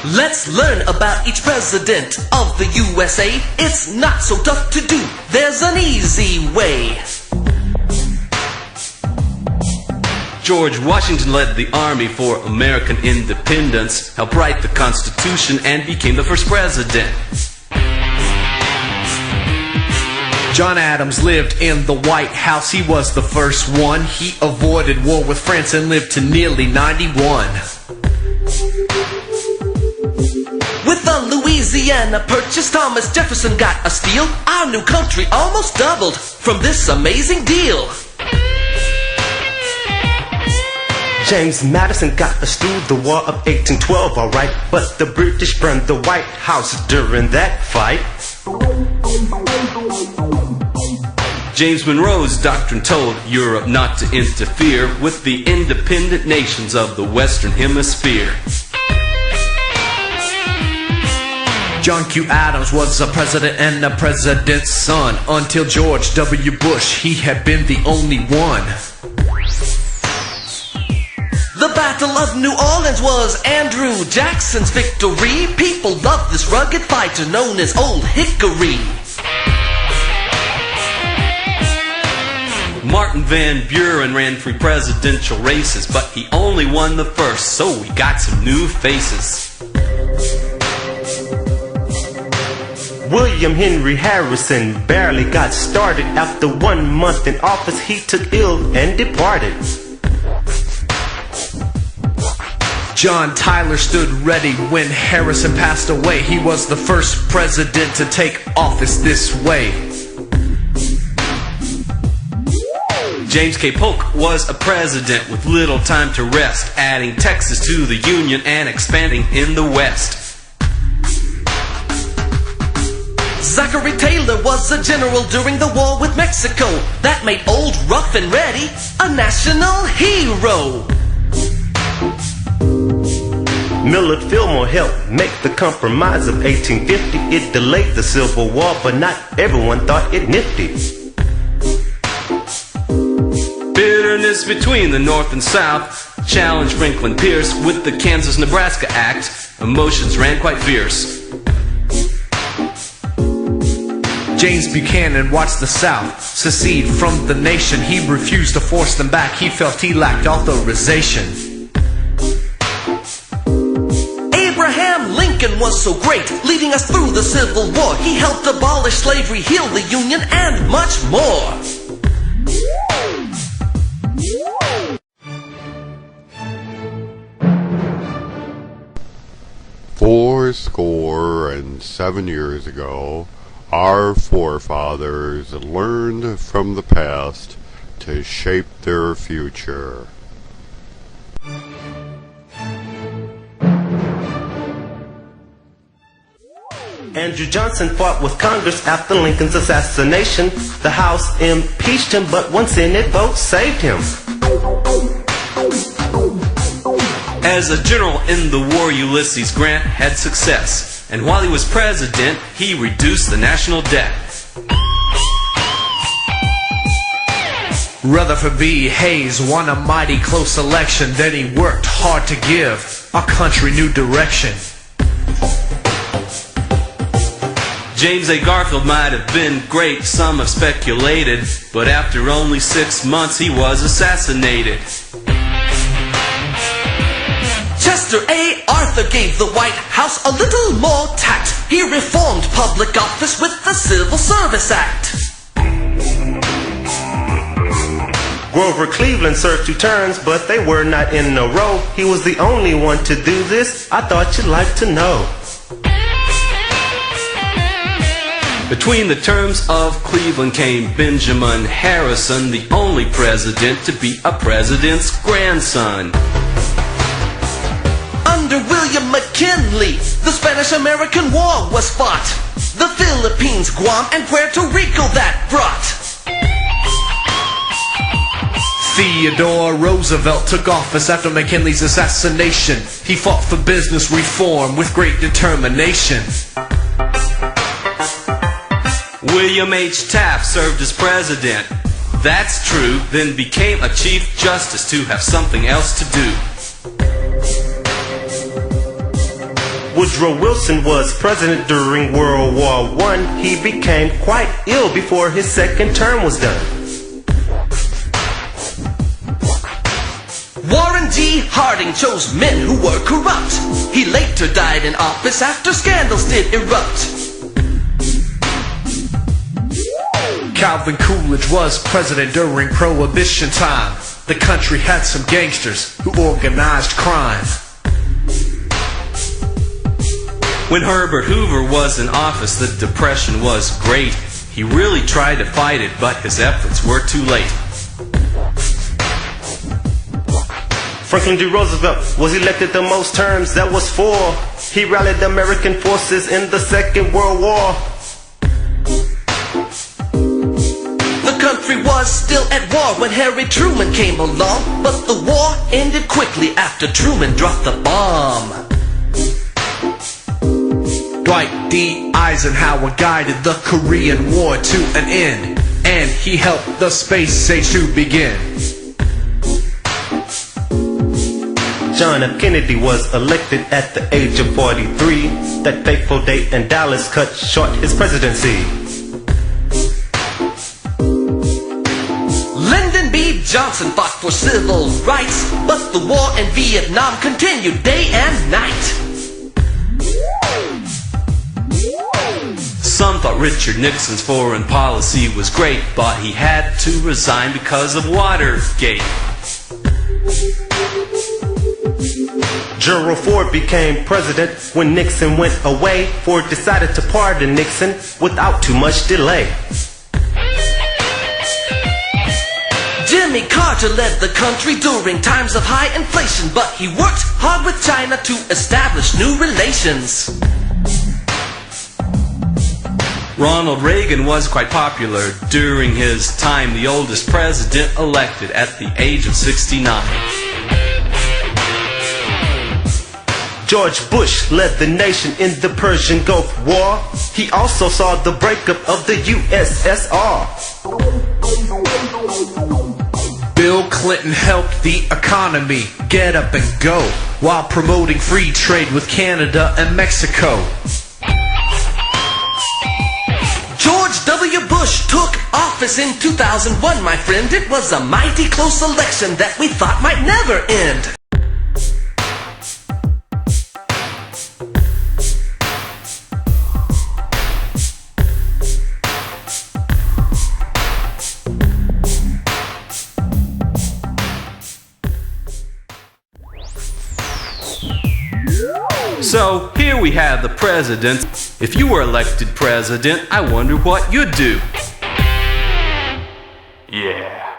Let's learn about each president of the USA. It's not so tough to do. There's an easy way. George Washington led the army for American independence, helped write the Constitution, and became the first president. John Adams lived in the White House. He was the first one. He avoided war with France and lived to nearly 91. With the Louisiana Purchase, Thomas Jefferson got a steal. Our new country almost doubled from this amazing deal. James Madison got us through the War of 1812, alright, but the British burned the White House during that fight. James Monroe's doctrine told Europe not to interfere with the independent nations of the Western Hemisphere. John Q. Adams was a president and a president's son. Until George W. Bush, he had been the only one. The Battle of New Orleans was Andrew Jackson's victory. People love this rugged fighter known as Old Hickory. Martin Van Buren ran 3 presidential races, but he only won the first, so we got some new faces. William Henry Harrison barely got started. After 1 month in office, he took ill and departed. John Tyler stood ready when Harrison passed away. He was the first president to take office this way. James K. Polk was a president with little time to rest, adding Texas to the Union and expanding in the West. Zachary Taylor was a general during the war with Mexico. That made Old Rough and Ready a national hero. Millard Fillmore helped make the Compromise of 1850. It delayed the Civil War, but not everyone thought it nifty. Bitterness between the North and South challenged Franklin Pierce with the Kansas-Nebraska Act. Emotions ran quite fierce. James Buchanan watched the South secede from the nation. He refused to force them back. He felt he lacked authorization. Abraham Lincoln was so great, leading us through the Civil War. He helped abolish slavery, heal the Union, and much more. Fourscore-and-7 years ago, our forefathers learned from the past to shape their future. Andrew Johnson fought with Congress after Lincoln's assassination. The House impeached him, but one Senate vote saved him. As a general in the war, Ulysses Grant had success, and while he was president, he reduced the national debt. Rutherford B. Hayes won a mighty close election. Then he worked hard to give our country new direction. James A. Garfield might have been great, some have speculated, but after only 6 months he was assassinated. Chester A. Arthur gave the White House a little more tact. He reformed public office with the Civil Service Act. Grover Cleveland served 2 terms, but they were not in a row. He was the only one to do this. I thought you'd like to know. Between the terms of Cleveland came Benjamin Harrison, the only president to be a president's grandson. Under William McKinley, the Spanish-American War was fought. The Philippines, Guam, and Puerto Rico that brought. Theodore Roosevelt took office after McKinley's assassination. He fought for business reform with great determination. William H. Taft served as president. That's true, then became a Chief Justice to have something else to do. Woodrow Wilson was president during World War I. He became quite ill before his second term was done. Warren G. Harding chose men who were corrupt. He later died in office after scandals did erupt. Calvin Coolidge was president during Prohibition time. The country had some gangsters who organized crime. When Herbert Hoover was in office, the Depression was great. He really tried to fight it, but his efforts were too late. Franklin D. Roosevelt was elected the most terms, that was 4. He rallied the American forces in the Second World War. The country was still at war when Harry Truman came along, but the war ended quickly after Truman dropped the bomb. Dwight D. Eisenhower guided the Korean War to an end, and he helped the space age to begin. John F. Kennedy was elected at the age of 43. That fateful date in Dallas cut short his presidency. Lyndon B. Johnson fought for civil rights, but the war in Vietnam continued day and night. Some thought Richard Nixon's foreign policy was great, but he had to resign because of Watergate. Gerald Ford became president when Nixon went away. Ford decided to pardon Nixon without too much delay. Jimmy Carter led the country during times of high inflation, but he worked hard with China to establish new relations. Ronald Reagan was quite popular during his time, the oldest president elected at the age of 69. George Bush led the nation in the Persian Gulf War. He also saw the breakup of the USSR. Bill Clinton helped the economy get up and go while promoting free trade with Canada and Mexico. George W. Bush took office in 2001, my friend. It was a mighty close election that we thought might never end. So here we have the president. If you were elected president, I wonder what you'd do. Yeah.